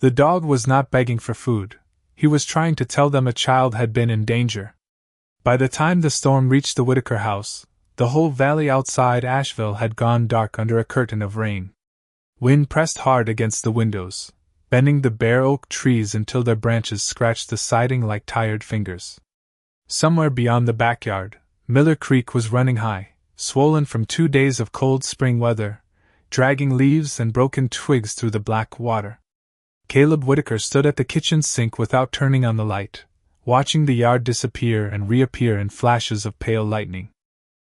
The dog was not begging for food, he was trying to tell them a child had been in danger. By the time the storm reached the Whitaker house, the whole valley outside Asheville had gone dark under a curtain of rain. Wind pressed hard against the windows, bending the bare oak trees until their branches scratched the siding like tired fingers. Somewhere beyond the backyard, Miller Creek was running high, swollen from 2 days of cold spring weather, dragging leaves and broken twigs through the black water. Caleb Whitaker stood at the kitchen sink without turning on the light, watching the yard disappear and reappear in flashes of pale lightning.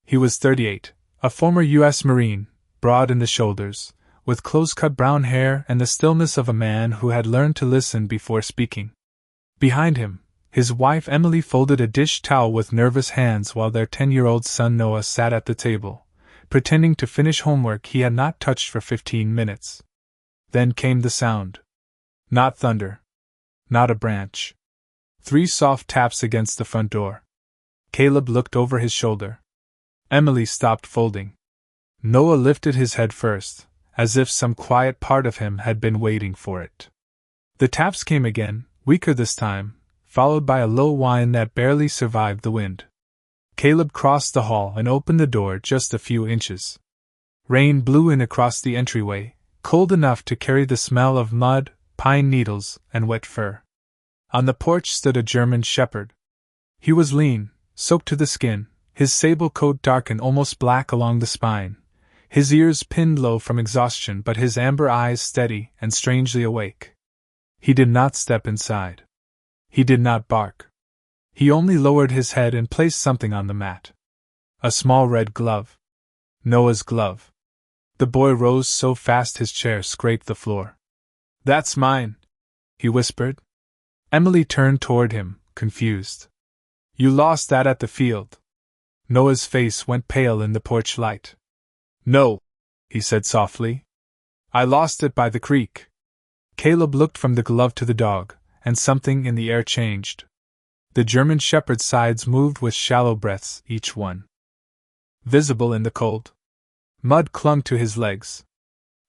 He was 38, a former U.S. Marine, broad in the shoulders, with close-cut brown hair and the stillness of a man who had learned to listen before speaking. Behind him, his wife Emily folded a dish towel with nervous hands while their 10-year-old son Noah sat at the table, pretending to finish homework he had not touched for 15 minutes. Then came the sound. Not thunder. Not a branch. 3 soft taps against the front door. Caleb looked over his shoulder. Emily stopped folding. Noah lifted his head first, as if some quiet part of him had been waiting for it. The taps came again, weaker this time, followed by a low whine that barely survived the wind. Caleb crossed the hall and opened the door just a few inches. Rain blew in across the entryway, cold enough to carry the smell of mud, pine needles, and wet fur. On the porch stood a German shepherd. He was lean, soaked to the skin, his sable coat dark and almost black along the spine, his ears pinned low from exhaustion but his amber eyes steady and strangely awake. He did not step inside. He did not bark. He only lowered his head and placed something on the mat. A small red glove. Noah's glove. The boy rose so fast his chair scraped the floor. "That's mine," he whispered. Emily turned toward him, confused. "You lost that at the field." Noah's face went pale in the porch light. "No," he said softly. "I lost it by the creek." Caleb looked from the glove to the dog, and something in the air changed. The German shepherd's sides moved with shallow breaths, each one visible in the cold. Mud clung to his legs.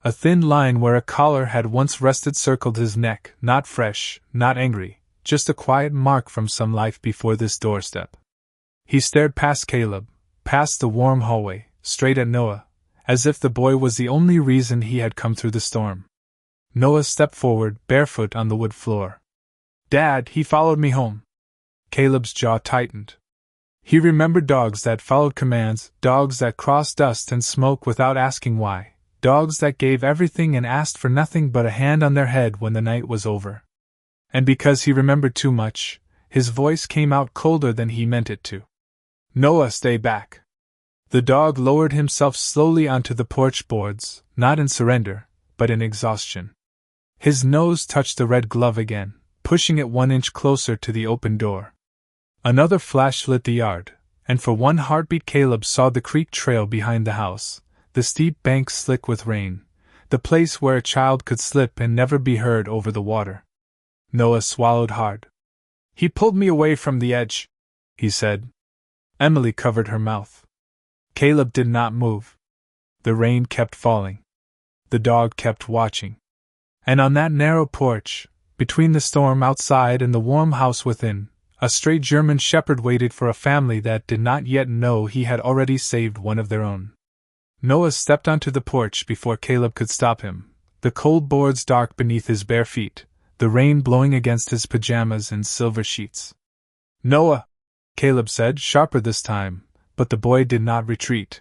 A thin line where a collar had once rested circled his neck, not fresh, not angry, just a quiet mark from some life before this doorstep. He stared past Caleb, past the warm hallway, straight at Noah, as if the boy was the only reason he had come through the storm. Noah stepped forward, barefoot on the wood floor. "Dad, he followed me home." Caleb's jaw tightened. He remembered dogs that followed commands, dogs that crossed dust and smoke without asking why, dogs that gave everything and asked for nothing but a hand on their head when the night was over. And because he remembered too much, his voice came out colder than he meant it to. "Noah, stay back." The dog lowered himself slowly onto the porch boards, not in surrender, but in exhaustion. His nose touched the red glove again, pushing it 1 inch closer to the open door. Another flash lit the yard, and for one heartbeat Caleb saw the creek trail behind the house, the steep bank slick with rain, the place where a child could slip and never be heard over the water. Noah swallowed hard. "He pulled me away from the edge," he said. Emily covered her mouth. Caleb did not move. The rain kept falling. The dog kept watching. And on that narrow porch, between the storm outside and the warm house within, a stray German shepherd waited for a family that did not yet know he had already saved one of their own. Noah stepped onto the porch before Caleb could stop him, the cold boards dark beneath his bare feet, the rain blowing against his pajamas in silver sheets. "Noah," Caleb said, sharper this time, but the boy did not retreat.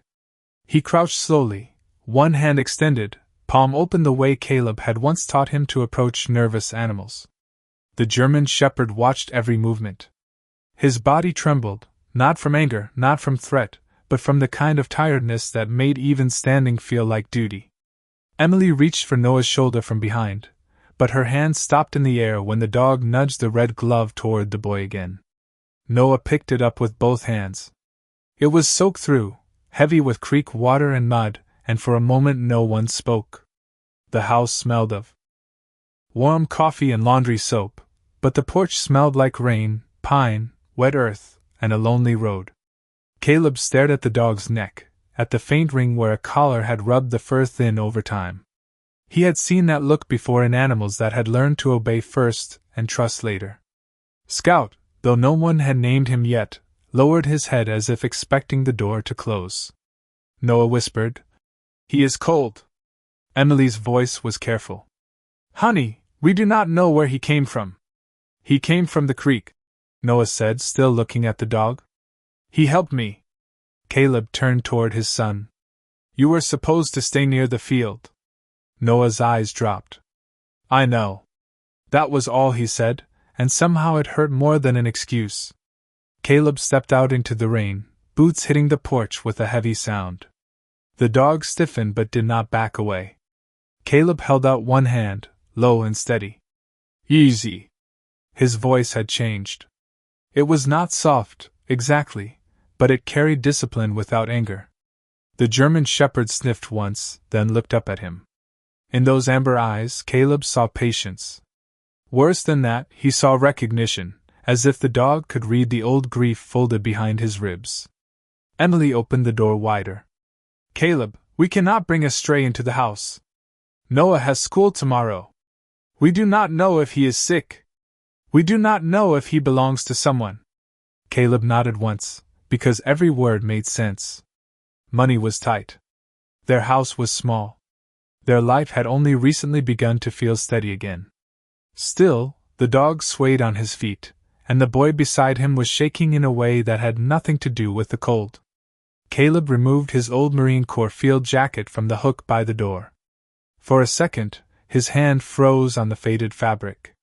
He crouched slowly, one hand extended, palm open the way Caleb had once taught him to approach nervous animals. The German shepherd watched every movement. His body trembled, not from anger, not from threat, but from the kind of tiredness that made even standing feel like duty. Emily reached for Noah's shoulder from behind, but her hand stopped in the air when the dog nudged the red glove toward the boy again. Noah picked it up with both hands. It was soaked through, heavy with creek water and mud, and for a moment no one spoke. The house smelled of warm coffee and laundry soap, but the porch smelled like rain, pine, wet earth, and a lonely road. Caleb stared at the dog's neck, at the faint ring where a collar had rubbed the fur thin over time. He had seen that look before in animals that had learned to obey first and trust later. Scout, though no one had named him yet, lowered his head as if expecting the door to close. Noah whispered, "He is cold." Emily's voice was careful. "Honey, we do not know where he came from." "He came from the creek," Noah said, still looking at the dog. "He helped me." Caleb turned toward his son. "You were supposed to stay near the field." Noah's eyes dropped. "I know." That was all he said, and somehow it hurt more than an excuse. Caleb stepped out into the rain, boots hitting the porch with a heavy sound. The dog stiffened but did not back away. Caleb held out one hand, low and steady. "Easy." His voice had changed. It was not soft, exactly, but it carried discipline without anger. The German shepherd sniffed once, then looked up at him. In those amber eyes, Caleb saw patience. Worse than that, he saw recognition, as if the dog could read the old grief folded behind his ribs. Emily opened the door wider. "Caleb, we cannot bring a stray into the house. Noah has school tomorrow. We do not know if he is sick. We do not know if he belongs to someone." Caleb nodded once, because every word made sense. Money was tight. Their house was small. Their life had only recently begun to feel steady again. Still, the dog swayed on his feet, and the boy beside him was shaking in a way that had nothing to do with the cold. Caleb removed his old Marine Corps field jacket from the hook by the door. For a second, his hand froze on the faded fabric.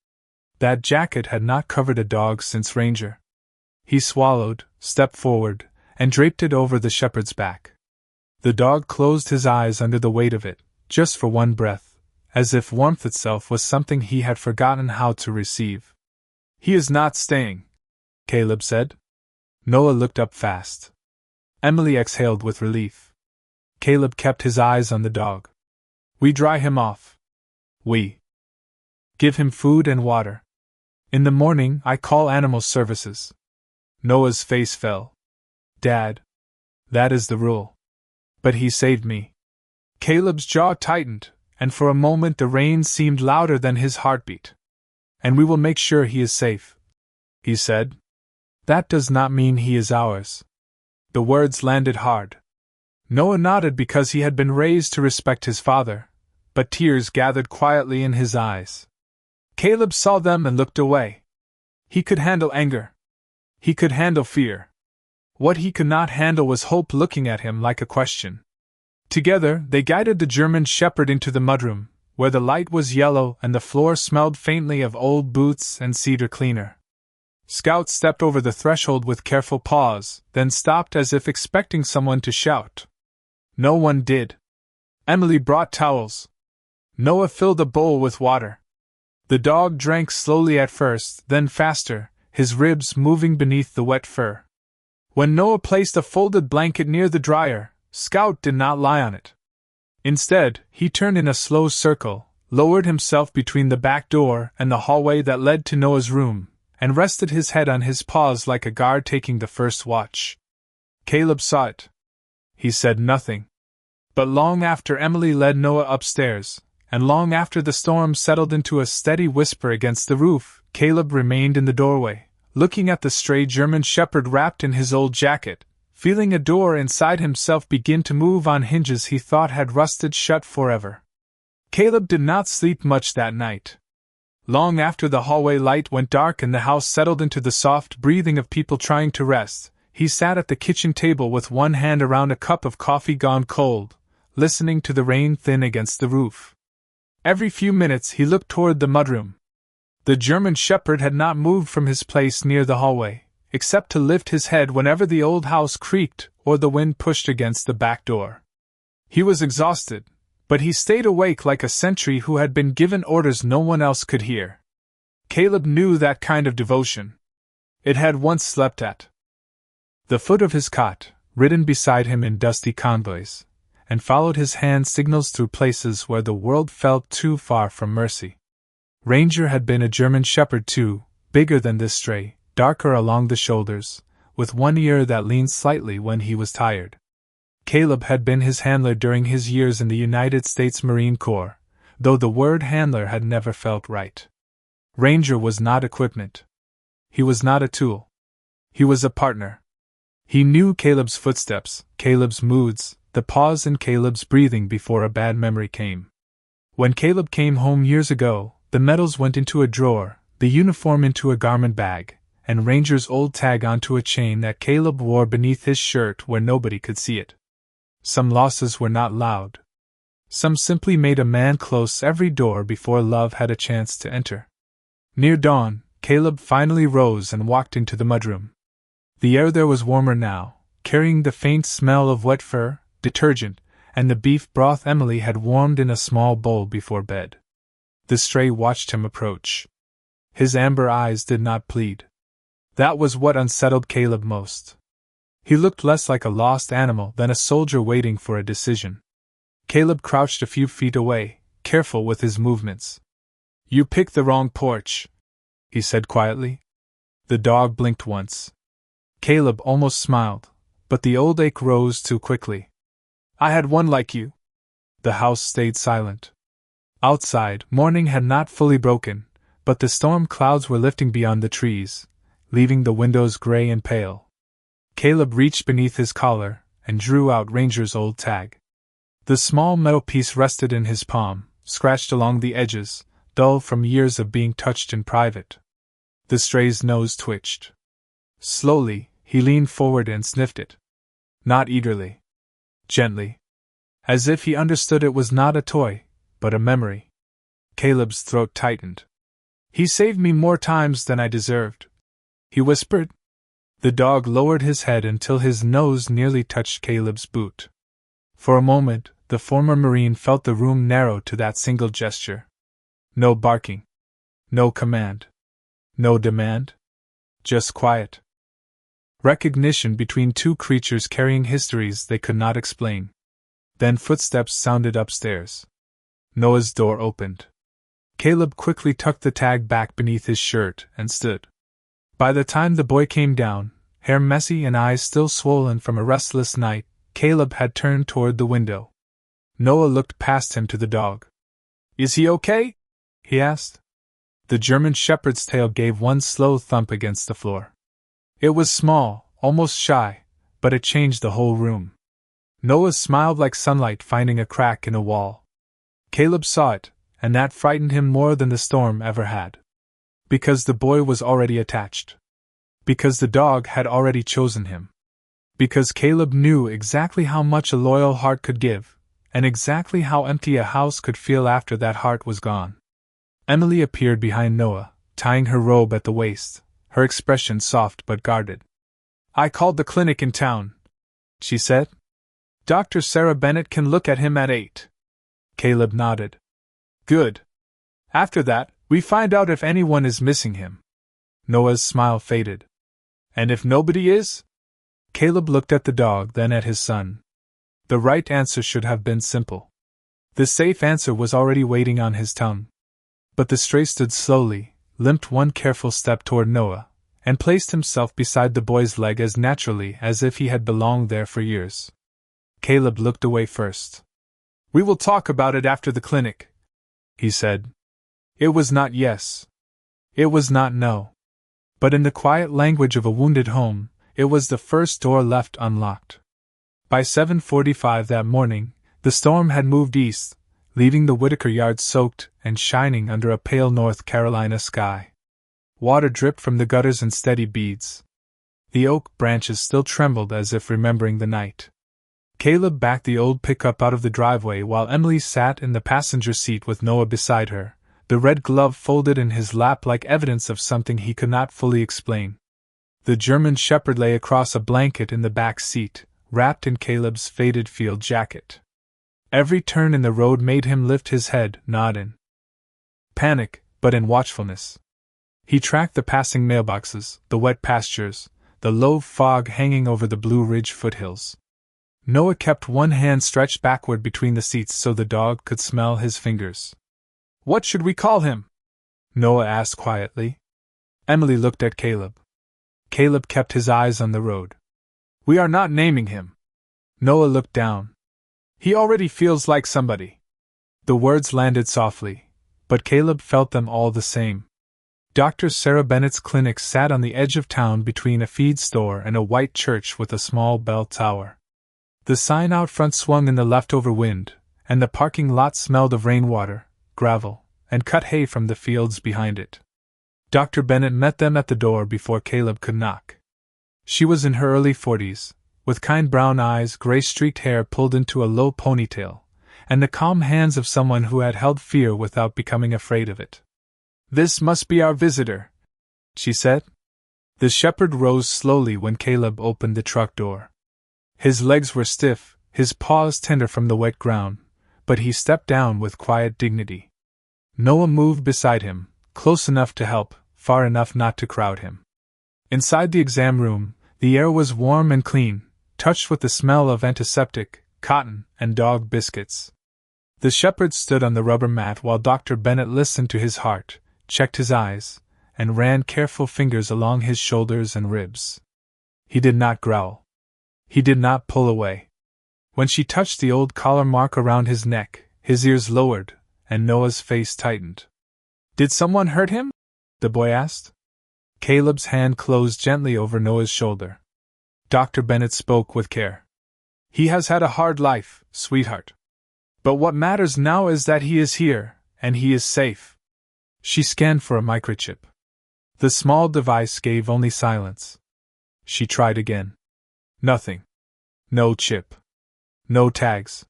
That jacket had not covered a dog since Ranger. He swallowed, stepped forward, and draped it over the shepherd's back. The dog closed his eyes under the weight of it, just for one breath, as if warmth itself was something he had forgotten how to receive. "He is not staying," Caleb said. Noah looked up fast. Emily exhaled with relief. Caleb kept his eyes on the dog. "We dry him off. We give him food and water. In the morning, I call animal services." Noah's face fell. "Dad, that is the rule. But he saved me." Caleb's jaw tightened, and for a moment the rain seemed louder than his heartbeat. "And we will make sure he is safe," he said. "That does not mean he is ours." The words landed hard. Noah nodded because he had been raised to respect his father, but tears gathered quietly in his eyes. Caleb saw them and looked away. He could handle anger. He could handle fear. What he could not handle was hope looking at him like a question. Together, they guided the German shepherd into the mudroom, where the light was yellow and the floor smelled faintly of old boots and cedar cleaner. Scout stepped over the threshold with careful pause, then stopped as if expecting someone to shout. No one did. Emily brought towels. Noah filled a bowl with water. The dog drank slowly at first, then faster, his ribs moving beneath the wet fur. When Noah placed a folded blanket near the dryer, Scout did not lie on it. Instead, he turned in a slow circle, lowered himself between the back door and the hallway that led to Noah's room, and rested his head on his paws like a guard taking the first watch. Caleb saw it. He said nothing. But long after Emily led Noah upstairs, and long after the storm settled into a steady whisper against the roof, Caleb remained in the doorway, looking at the stray German shepherd wrapped in his old jacket, feeling a door inside himself begin to move on hinges he thought had rusted shut forever. Caleb did not sleep much that night. Long after the hallway light went dark and the house settled into the soft breathing of people trying to rest, he sat at the kitchen table with one hand around a cup of coffee gone cold, listening to the rain thin against the roof. Every few minutes he looked toward the mudroom. The German shepherd had not moved from his place near the hallway, except to lift his head whenever the old house creaked or the wind pushed against the back door. He was exhausted, but he stayed awake like a sentry who had been given orders no one else could hear. Caleb knew that kind of devotion. It had once slept at the foot of his cot, ridden beside him in dusty convoys, and followed his hand signals through places where the world felt too far from mercy. Ranger had been a German shepherd too, bigger than this stray, darker along the shoulders, with one ear that leaned slightly when he was tired. Caleb had been his handler during his years in the United States Marine Corps, though the word handler had never felt right. Ranger was not equipment. He was not a tool. He was a partner. He knew Caleb's footsteps, Caleb's moods, the pause in Caleb's breathing before a bad memory came. When Caleb came home years ago, the medals went into a drawer, the uniform into a garment bag, and Ranger's old tag onto a chain that Caleb wore beneath his shirt where nobody could see it. Some losses were not loud. Some simply made a man close every door before love had a chance to enter. Near dawn, Caleb finally rose and walked into the mudroom. The air there was warmer now, carrying the faint smell of wet fur, detergent, and the beef broth Emily had warmed in a small bowl before bed. The stray watched him approach. His amber eyes did not plead. That was what unsettled Caleb most. He looked less like a lost animal than a soldier waiting for a decision. Caleb crouched a few feet away, careful with his movements. "You picked the wrong porch," he said quietly. The dog blinked once. Caleb almost smiled, but the old ache rose too quickly. "I had one like you." The house stayed silent. Outside, morning had not fully broken, but the storm clouds were lifting beyond the trees, leaving the windows gray and pale. Caleb reached beneath his collar and drew out Ranger's old tag. The small metal piece rested in his palm, scratched along the edges, dull from years of being touched in private. The stray's nose twitched. Slowly, he leaned forward and sniffed it. Not eagerly. Gently. As if he understood it was not a toy, but a memory. Caleb's throat tightened. "He saved me more times than I deserved," he whispered. The dog lowered his head until his nose nearly touched Caleb's boot. For a moment, the former Marine felt the room narrow to that single gesture. No barking. No command. No demand. Just quiet. Recognition between two creatures carrying histories they could not explain. Then footsteps sounded upstairs. Noah's door opened. Caleb quickly tucked the tag back beneath his shirt and stood. By the time the boy came down, hair messy and eyes still swollen from a restless night, Caleb had turned toward the window. Noah looked past him to the dog. "Is he okay?" he asked. The German shepherd's tail gave one slow thump against the floor. It was small, almost shy, but it changed the whole room. Noah smiled like sunlight finding a crack in a wall. Caleb saw it, and that frightened him more than the storm ever had. Because the boy was already attached. Because the dog had already chosen him. Because Caleb knew exactly how much a loyal heart could give, and exactly how empty a house could feel after that heart was gone. Emily appeared behind Noah, tying her robe at the waist, her expression soft but guarded. "I called the clinic in town," she said. "Dr. Sarah Bennett can look at him at 8. Caleb nodded. "Good. After that, we find out if anyone is missing him." Noah's smile faded. "And if nobody is?" Caleb looked at the dog, then at his son. The right answer should have been simple. The safe answer was already waiting on his tongue. But the stray stood slowly, limped one careful step toward Noah, and placed himself beside the boy's leg as naturally as if he had belonged there for years. Caleb looked away first. "We will talk about it after the clinic," he said. It was not yes. It was not no. But in the quiet language of a wounded home, it was the first door left unlocked. By 7:45 that morning, the storm had moved east, leaving the Whitaker yard soaked and shining under a pale North Carolina sky. Water dripped from the gutters in steady beads. The oak branches still trembled as if remembering the night. Caleb backed the old pickup out of the driveway while Emily sat in the passenger seat with Noah beside her, the red glove folded in his lap like evidence of something he could not fully explain. The German shepherd lay across a blanket in the back seat, wrapped in Caleb's faded field jacket. Every turn in the road made him lift his head, not in panic, but in watchfulness. He tracked the passing mailboxes, the wet pastures, the low fog hanging over the Blue Ridge foothills. Noah kept one hand stretched backward between the seats so the dog could smell his fingers. "What should we call him?" Noah asked quietly. Emily looked at Caleb. Caleb kept his eyes on the road. "We are not naming him." Noah looked down. "He already feels like somebody." The words landed softly, but Caleb felt them all the same. Dr. Sarah Bennett's clinic sat on the edge of town between a feed store and a white church with a small bell tower. The sign out front swung in the leftover wind, and the parking lot smelled of rainwater, gravel, and cut hay from the fields behind it. Dr. Bennett met them at the door before Caleb could knock. She was in her early 40s, with kind brown eyes, gray-streaked hair pulled into a low ponytail, and the calm hands of someone who had held fear without becoming afraid of it. "This must be our visitor," she said. The shepherd rose slowly when Caleb opened the truck door. His legs were stiff, his paws tender from the wet ground, but he stepped down with quiet dignity. Noah moved beside him, close enough to help, far enough not to crowd him. Inside the exam room, the air was warm and clean, touched with the smell of antiseptic, cotton, and dog biscuits. The shepherd stood on the rubber mat while Dr. Bennett listened to his heart, checked his eyes, and ran careful fingers along his shoulders and ribs. He did not growl. He did not pull away. When she touched the old collar mark around his neck, his ears lowered, and Noah's face tightened. "Did someone hurt him?" the boy asked. Caleb's hand closed gently over Noah's shoulder. Dr. Bennett spoke with care. "He has had a hard life, sweetheart. But what matters now is that he is here, and he is safe." She scanned for a microchip. The small device gave only silence. She tried again. Nothing. No chip. No tags.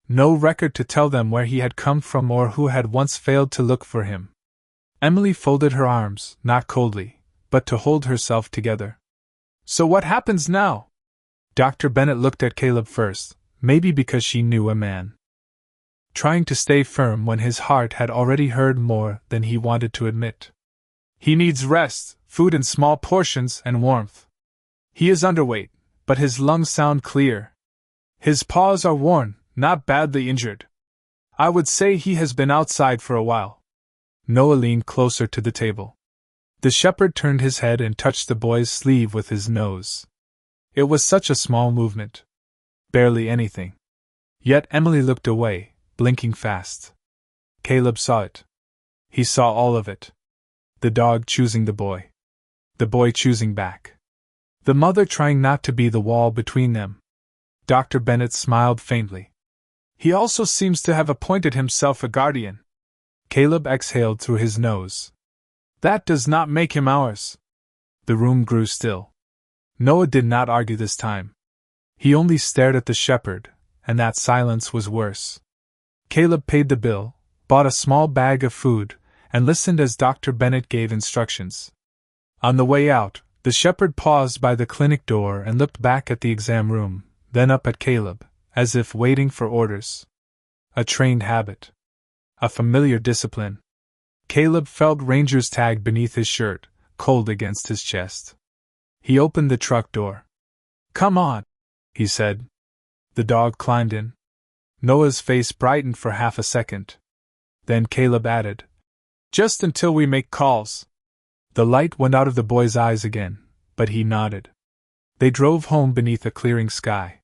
No record to tell them where he had come from or who had once failed to look for him. Emily folded her arms, not coldly, but to hold herself together. "So what happens now?" Dr. Bennett looked at Caleb first, maybe because she knew a man. Trying to stay firm when his heart had already heard more than he wanted to admit. "He needs rest, food in small portions, and warmth. He is underweight, but his lungs sound clear. His paws are worn, not badly injured. I would say he has been outside for a while." Noah leaned closer to the table. The shepherd turned his head and touched the boy's sleeve with his nose. It was such a small movement. Barely anything. Yet Emily looked away, blinking fast. Caleb saw it. He saw all of it. The dog choosing the boy choosing back. The mother trying not to be the wall between them. Dr. Bennett smiled faintly. "He also seems to have appointed himself a guardian." Caleb exhaled through his nose. "That does not make him ours." The room grew still. Noah did not argue this time. He only stared at the shepherd, and that silence was worse. Caleb paid the bill, bought a small bag of food, and listened as Dr. Bennett gave instructions. On the way out, the shepherd paused by the clinic door and looked back at the exam room, then up at Caleb, as if waiting for orders. A trained habit. A familiar discipline. Caleb felt Ranger's tag beneath his shirt, cold against his chest. He opened the truck door. "Come on," he said. The dog climbed in. Noah's face brightened for half a second. Then Caleb added, "Just until we make calls." The light went out of the boy's eyes again, but he nodded. They drove home beneath a clearing sky.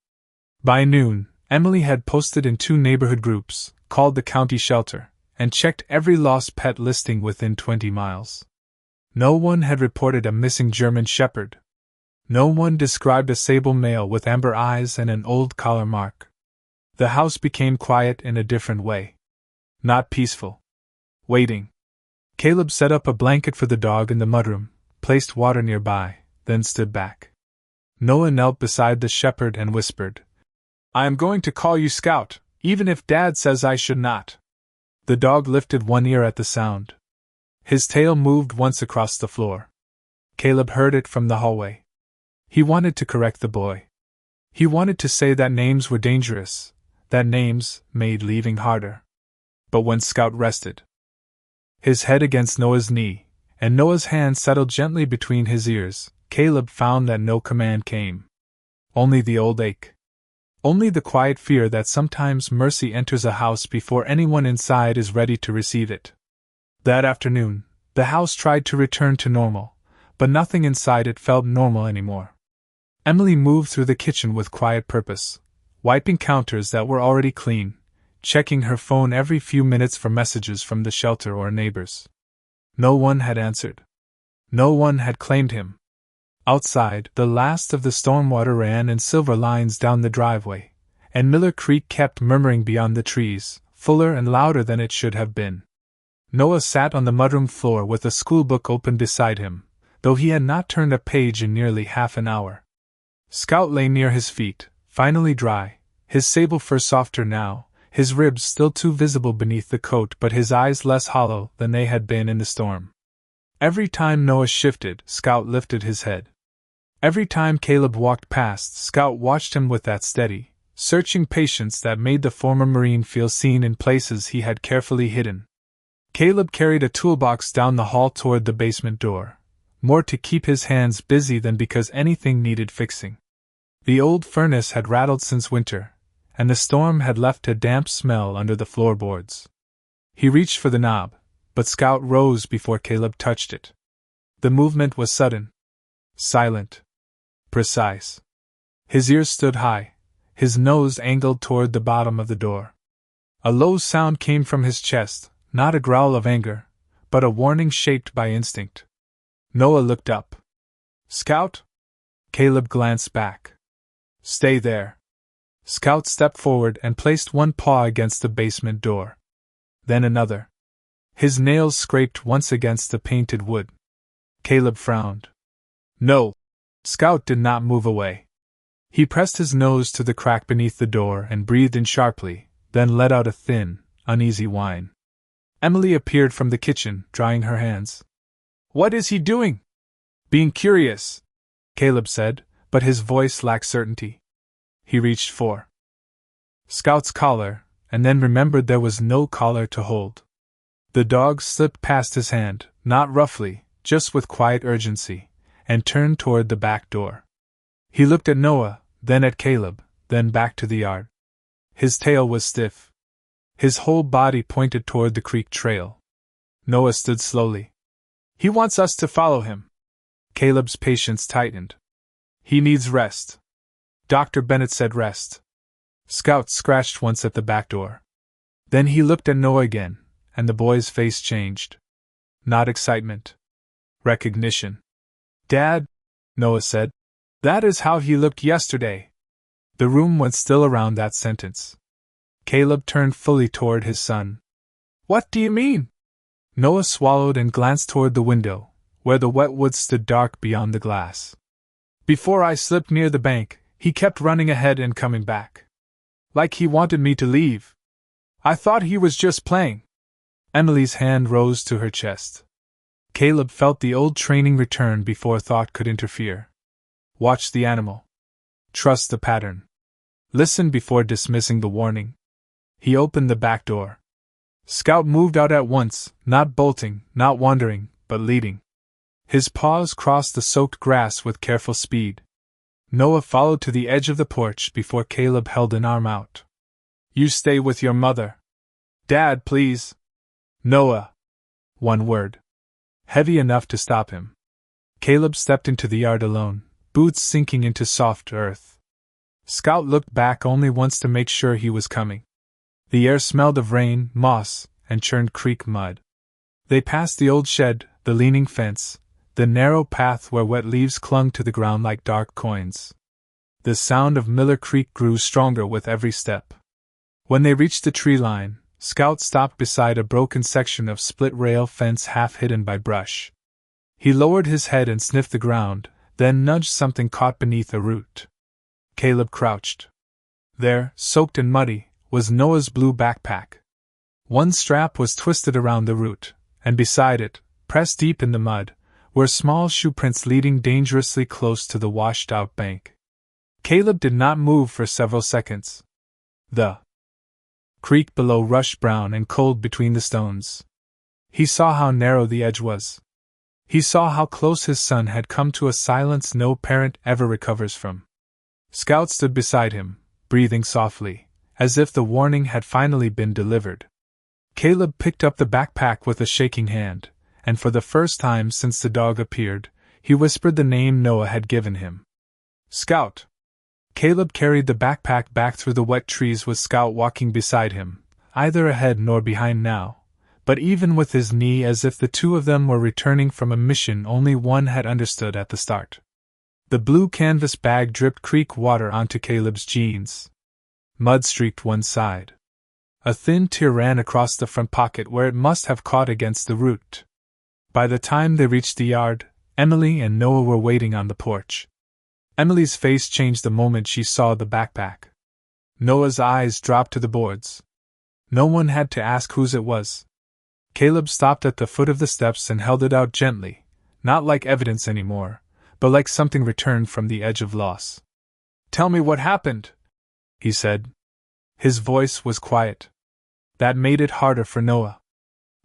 By noon, Emily had posted in 2 neighborhood groups, called the county shelter, and checked every lost pet listing within 20 miles. No one had reported a missing German shepherd. No one described a sable male with amber eyes and an old collar mark. The house became quiet in a different way. Not peaceful. Waiting. Caleb set up a blanket for the dog in the mudroom, placed water nearby, then stood back. Noah knelt beside the shepherd and whispered, "I am going to call you Scout, even if Dad says I should not." The dog lifted one ear at the sound. His tail moved once across the floor. Caleb heard it from the hallway. He wanted to correct the boy. He wanted to say that names were dangerous, that names made leaving harder. But when Scout rested, his head against Noah's knee, and Noah's hand settled gently between his ears, Caleb found that no command came. Only the old ache. Only the quiet fear that sometimes mercy enters a house before anyone inside is ready to receive it. That afternoon, the house tried to return to normal, but nothing inside it felt normal anymore. Emily moved through the kitchen with quiet purpose, wiping counters that were already clean, checking her phone every few minutes for messages from the shelter or neighbors. No one had answered. No one had claimed him. Outside, the last of the storm water ran in silver lines down the driveway, and Miller Creek kept murmuring beyond the trees, fuller and louder than it should have been. Noah sat on the mudroom floor with a schoolbook open beside him, though he had not turned a page in nearly half an hour. Scout lay near his feet, finally dry, his sable fur softer now, his ribs still too visible beneath the coat but his eyes less hollow than they had been in the storm. Every time Noah shifted, Scout lifted his head. Every time Caleb walked past, Scout watched him with that steady, searching patience that made the former Marine feel seen in places he had carefully hidden. Caleb carried a toolbox down the hall toward the basement door, more to keep his hands busy than because anything needed fixing. The old furnace had rattled since winter, and the storm had left a damp smell under the floorboards. He reached for the knob, but Scout rose before Caleb touched it. The movement was sudden, silent, precise. His ears stood high, his nose angled toward the bottom of the door. A low sound came from his chest, not a growl of anger, but a warning shaped by instinct. Noah looked up. "Scout?" Caleb glanced back. "Stay there." Scout stepped forward and placed one paw against the basement door. Then another. His nails scraped once against the painted wood. Caleb frowned. "No." Scout did not move away. He pressed his nose to the crack beneath the door and breathed in sharply, then let out a thin, uneasy whine. Emily appeared from the kitchen, drying her hands. "What is he doing?" "Being curious," Caleb said, but his voice lacked certainty. He reached for Scout's collar, and then remembered there was no collar to hold. The dog slipped past his hand, not roughly, just with quiet urgency, and turned toward the back door. He looked at Noah, then at Caleb, then back to the yard. His tail was stiff. His whole body pointed toward the creek trail. Noah stood slowly. "He wants us to follow him." Caleb's patience tightened. "He needs rest." Dr. Bennett said rest. Scout scratched once at the back door. Then he looked at Noah again, and the boy's face changed. Not excitement. Recognition. "Dad," Noah said. "That is how he looked yesterday." The room went still around that sentence. Caleb turned fully toward his son. "What do you mean?" Noah swallowed and glanced toward the window, where the wet wood stood dark beyond the glass. "Before I slipped near the bank, he kept running ahead and coming back. Like he wanted me to leave. I thought he was just playing." Emily's hand rose to her chest. Caleb felt the old training return before thought could interfere. Watch the animal. Trust the pattern. Listen before dismissing the warning. He opened the back door. Scout moved out at once, not bolting, not wandering, but leading. His paws crossed the soaked grass with careful speed. Noah followed to the edge of the porch before Caleb held an arm out. "You stay with your mother." "Dad, please." "Noah." One word. Heavy enough to stop him. Caleb stepped into the yard alone, boots sinking into soft earth. Scout looked back only once to make sure he was coming. The air smelled of rain, moss, and churned creek mud. They passed the old shed, the leaning fence, the narrow path where wet leaves clung to the ground like dark coins. The sound of Miller Creek grew stronger with every step. When they reached the tree line, Scout stopped beside a broken section of split-rail fence half hidden by brush. He lowered his head and sniffed the ground, then nudged something caught beneath a root. Caleb crouched. There, soaked and muddy, was Noah's blue backpack. One strap was twisted around the root, and beside it, pressed deep in the mud, were small shoe prints leading dangerously close to the washed-out bank. Caleb did not move for several seconds. The creek below rushed brown and cold between the stones. He saw how narrow the edge was. He saw how close his son had come to a silence no parent ever recovers from. Scout stood beside him, breathing softly, as if the warning had finally been delivered. Caleb picked up the backpack with a shaking hand, and for the first time since the dog appeared, he whispered the name Noah had given him. "Scout." Caleb carried the backpack back through the wet trees with Scout walking beside him, either ahead nor behind now, but even with his knee as if the two of them were returning from a mission only one had understood at the start. The blue canvas bag dripped creek water onto Caleb's jeans. Mud streaked one side. A thin tear ran across the front pocket where it must have caught against the root. By the time they reached the yard, Emily and Noah were waiting on the porch. Emily's face changed the moment she saw the backpack. Noah's eyes dropped to the boards. No one had to ask whose it was. Caleb stopped at the foot of the steps and held it out gently, not like evidence anymore, but like something returned from the edge of loss. "Tell me what happened," he said. His voice was quiet. That made it harder for Noah.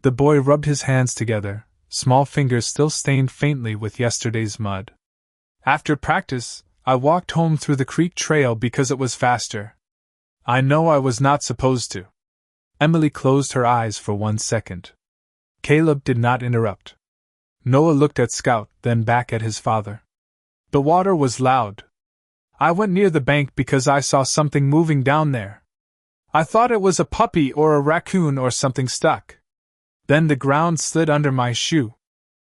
The boy rubbed his hands together, small fingers still stained faintly with yesterday's mud. "After practice, I walked home through the creek trail because it was faster. I know I was not supposed to." Emily closed her eyes for 1 second. Caleb did not interrupt. Noah looked at Scout, then back at his father. "The water was loud. I went near the bank because I saw something moving down there. I thought it was a puppy or a raccoon or something stuck. Then the ground slid under my shoe."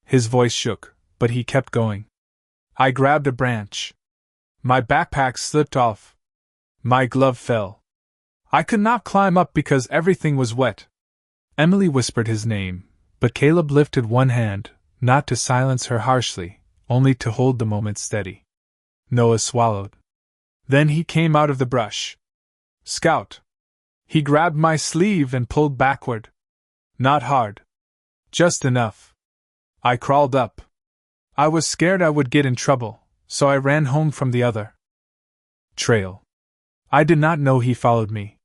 His voice shook, but he kept going. "I grabbed a branch. My backpack slipped off. My glove fell. I could not climb up because everything was wet." Emily whispered his name, but Caleb lifted one hand, not to silence her harshly, only to hold the moment steady. Noah swallowed. Then he came out of the brush. "Scout." He grabbed my sleeve and pulled backward. Not hard. Just enough. I crawled up. I was scared I would get in trouble, so I ran home from the other trail. I did not know he followed me.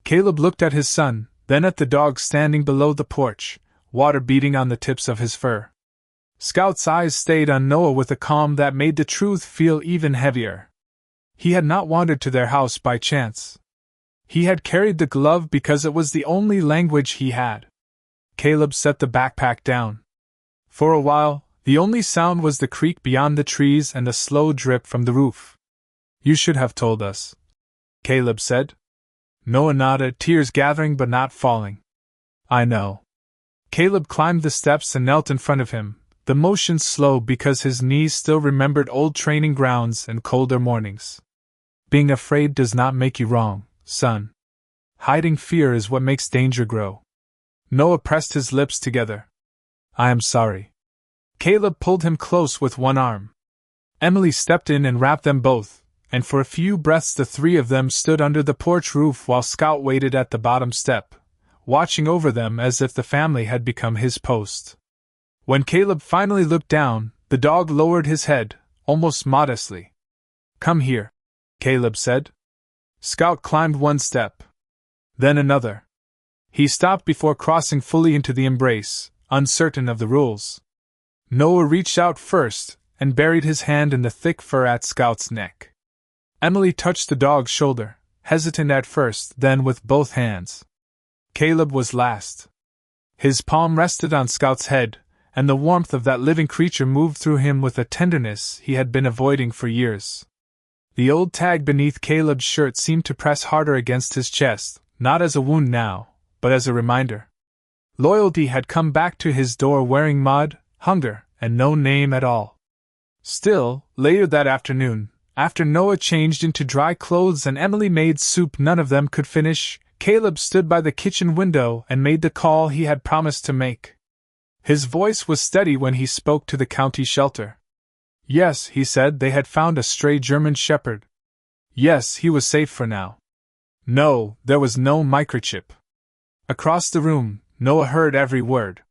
Caleb looked at his son, then at the dog standing below the porch, water beating on the tips of his fur. Scout's eyes stayed on Noah with a calm that made the truth feel even heavier. He had not wandered to their house by chance. He had carried the glove because it was the only language he had. Caleb set the backpack down. For a while, the only sound was the creek beyond the trees and a slow drip from the roof. "You should have told us," Caleb said. Noah nodded, tears gathering but not falling. "I know." Caleb climbed the steps and knelt in front of him, the motion slow because his knees still remembered old training grounds and colder mornings. "Being afraid does not make you wrong, son. Hiding fear is what makes danger grow." Noah pressed his lips together. "I am sorry." Caleb pulled him close with one arm. Emily stepped in and wrapped them both, and for a few breaths the three of them stood under the porch roof while Scout waited at the bottom step, watching over them as if the family had become his post. When Caleb finally looked down, the dog lowered his head, almost modestly. "Come here," Caleb said. Scout climbed one step. Then another. He stopped before crossing fully into the embrace, uncertain of the rules. Noah reached out first, and buried his hand in the thick fur at Scout's neck. Emily touched the dog's shoulder, hesitant at first, then with both hands. Caleb was last. His palm rested on Scout's head, and the warmth of that living creature moved through him with a tenderness he had been avoiding for years. The old tag beneath Caleb's shirt seemed to press harder against his chest, not as a wound now, but as a reminder. Loyalty had come back to his door wearing mud, hunger, and no name at all. Still, later that afternoon, after Noah changed into dry clothes and Emily made soup none of them could finish, Caleb stood by the kitchen window and made the call he had promised to make. His voice was steady when he spoke to the county shelter. Yes, he said, they had found a stray German shepherd. Yes, he was safe for now. No, there was no microchip. Across the room, Noah heard every word.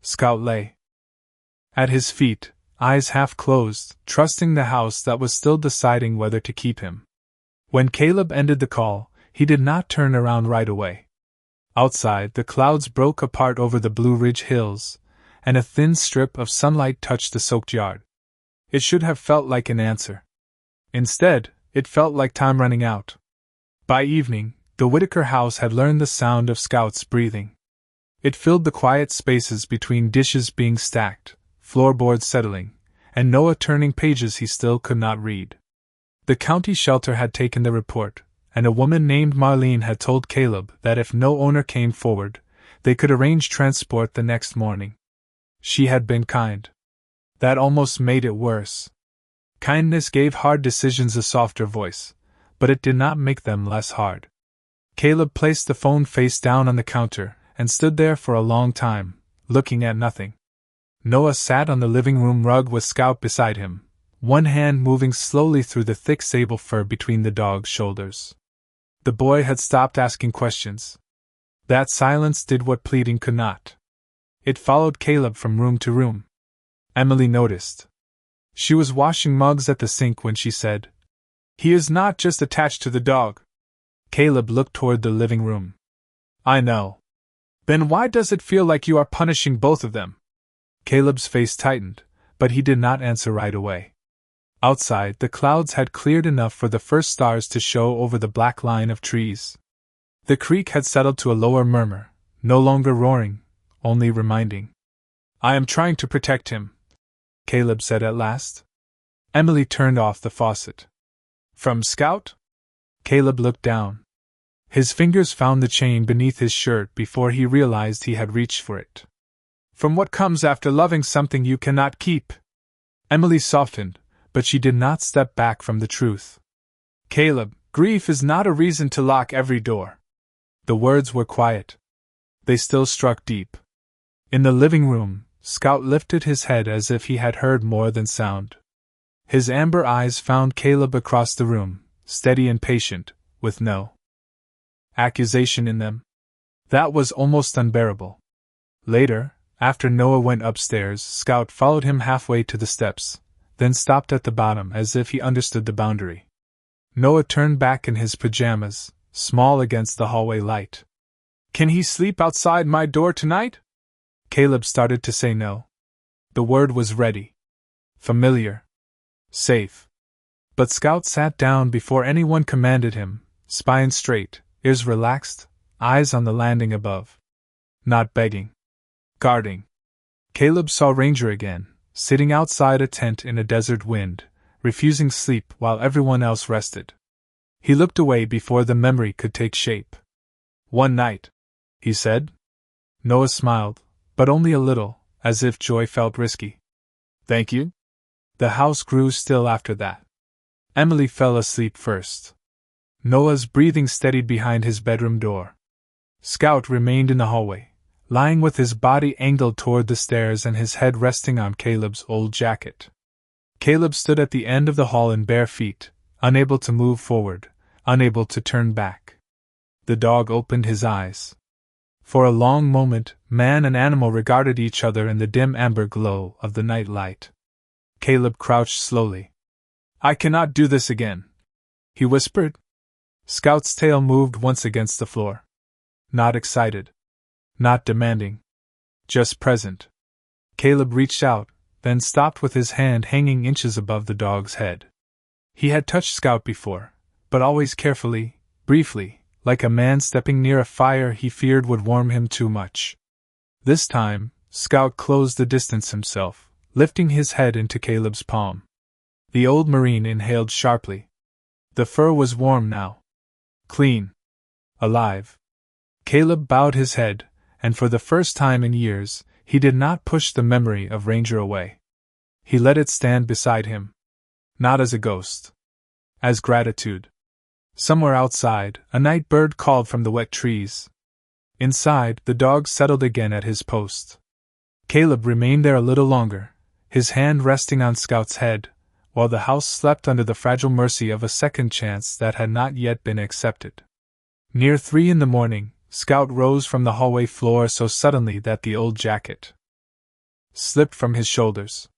Scout lay at his feet, eyes half closed, trusting the house that was still deciding whether to keep him. When Caleb ended the call, he did not turn around right away. Outside, the clouds broke apart over the Blue Ridge hills, and a thin strip of sunlight touched the soaked yard. It should have felt like an answer. Instead, it felt like time running out. By evening, the Whitaker house had learned the sound of Scout's breathing. It filled the quiet spaces between dishes being stacked, floorboards settling, and Noah turning pages he still could not read. The county shelter had taken the report, and a woman named Marlene had told Caleb that if no owner came forward, they could arrange transport the next morning. She had been kind. That almost made it worse. Kindness gave hard decisions a softer voice, but it did not make them less hard. Caleb placed the phone face down on the counter and stood there for a long time, looking at nothing. Noah sat on the living room rug with Scout beside him, one hand moving slowly through the thick sable fur between the dog's shoulders. The boy had stopped asking questions. That silence did what pleading could not. It followed Caleb from room to room. Emily noticed. She was washing mugs at the sink when she said, "He is not just attached to the dog." Caleb looked toward the living room. "I know. Then why does it feel like you are punishing both of them?" Caleb's face tightened, but he did not answer right away. Outside, the clouds had cleared enough for the first stars to show over the black line of trees. The creek had settled to a lower murmur, no longer roaring, only reminding. "I am trying to protect him," Caleb said at last. Emily turned off the faucet. "From Scout?" Caleb looked down. His fingers found the chain beneath his shirt before he realized he had reached for it. "From what comes after loving something you cannot keep." Emily softened, but she did not step back from the truth. "Caleb, grief is not a reason to lock every door." The words were quiet. They still struck deep. In the living room, Scout lifted his head as if he had heard more than sound. His amber eyes found Caleb across the room, steady and patient, with no accusation in them. That was almost unbearable. Later, after Noah went upstairs, Scout followed him halfway to the steps, then stopped at the bottom as if he understood the boundary. Noah turned back in his pajamas, small against the hallway light. "Can he sleep outside my door tonight?" Caleb started to say no. The word was ready. Familiar. Safe. But Scout sat down before anyone commanded him, spine straight, ears relaxed, eyes on the landing above. Not begging. Guarding. Caleb saw Ranger again, sitting outside a tent in a desert wind, refusing sleep while everyone else rested. He looked away before the memory could take shape. "One night," he said. Noah smiled, but only a little, as if joy felt risky. "Thank you." The house grew still after that. Emily fell asleep first. Noah's breathing steadied behind his bedroom door. Scout remained in the hallway, lying with his body angled toward the stairs and his head resting on Caleb's old jacket. Caleb stood at the end of the hall in bare feet, unable to move forward, unable to turn back. The dog opened his eyes. For a long moment, man and animal regarded each other in the dim amber glow of the night light. Caleb crouched slowly. "I cannot do this again," he whispered. Scout's tail moved once against the floor. Not excited. Not demanding. Just present. Caleb reached out, then stopped with his hand hanging inches above the dog's head. He had touched Scout before, but always carefully, briefly, like a man stepping near a fire he feared would warm him too much. This time, Scout closed the distance himself, lifting his head into Caleb's palm. The old Marine inhaled sharply. The fur was warm now. Clean. Alive. Caleb bowed his head, and for the first time in years, he did not push the memory of Ranger away. He let it stand beside him. Not as a ghost. As gratitude. Somewhere outside, a night bird called from the wet trees. Inside, the dog settled again at his post. Caleb remained there a little longer, his hand resting on Scout's head, while the house slept under the fragile mercy of a second chance that had not yet been accepted. Near 3 in the morning, Scout rose from the hallway floor so suddenly that the old jacket slipped from his shoulders.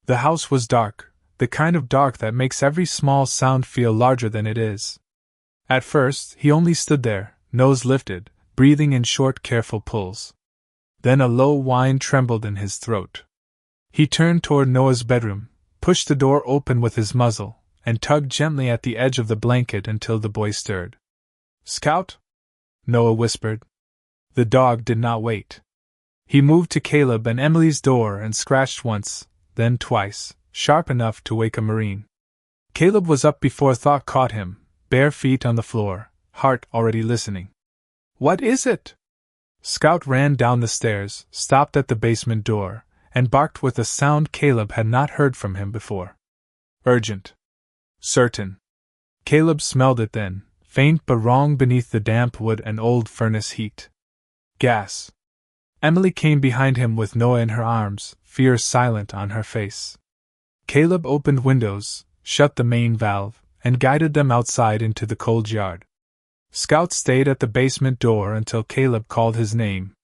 The house was dark, the kind of dark that makes every small sound feel larger than it is. At first, he only stood there, nose lifted, breathing in short, careful pulls. Then a low whine trembled in his throat. He turned toward Noah's bedroom, pushed the door open with his muzzle, and tugged gently at the edge of the blanket until the boy stirred. "Scout?" Noah whispered. The dog did not wait. He moved to Caleb and Emily's door and scratched once, then twice, sharp enough to wake a Marine. Caleb was up before thought caught him, bare feet on the floor, Hart already listening. "What is it?" Scout ran down the stairs, stopped at the basement door, and barked with a sound Caleb had not heard from him before. "Urgent." "Certain." Caleb smelled it then, faint but wrong beneath the damp wood and old furnace heat. "Gas." Emily came behind him with Noah in her arms, fear silent on her face. Caleb opened windows, shut the main valve, and guided them outside into the cold yard. Scout stayed at the basement door until Caleb called his name.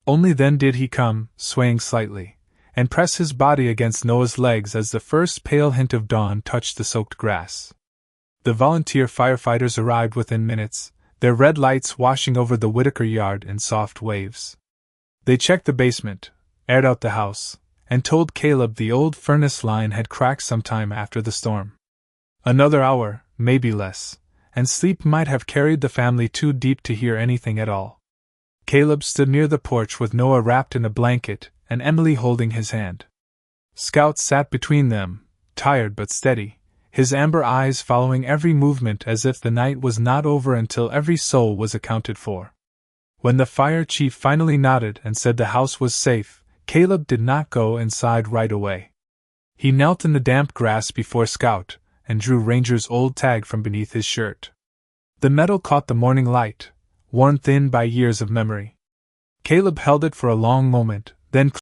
Only then did he come, swaying slightly, and press his body against Noah's legs as the first pale hint of dawn touched the soaked grass. The volunteer firefighters arrived within minutes, their red lights washing over the Whitaker yard in soft waves. They checked the basement, aired out the house, and told Caleb the old furnace line had cracked some time after the storm. Another hour, maybe less, and sleep might have carried the family too deep to hear anything at all. Caleb stood near the porch with Noah wrapped in a blanket and Emily holding his hand. Scout sat between them, tired but steady, his amber eyes following every movement as if the night was not over until every soul was accounted for. When the fire chief finally nodded and said the house was safe, Caleb did not go inside right away. He knelt in the damp grass before Scout, and drew Ranger's old tag from beneath his shirt. The metal caught the morning light, worn thin by years of memory. Caleb held it for a long moment, then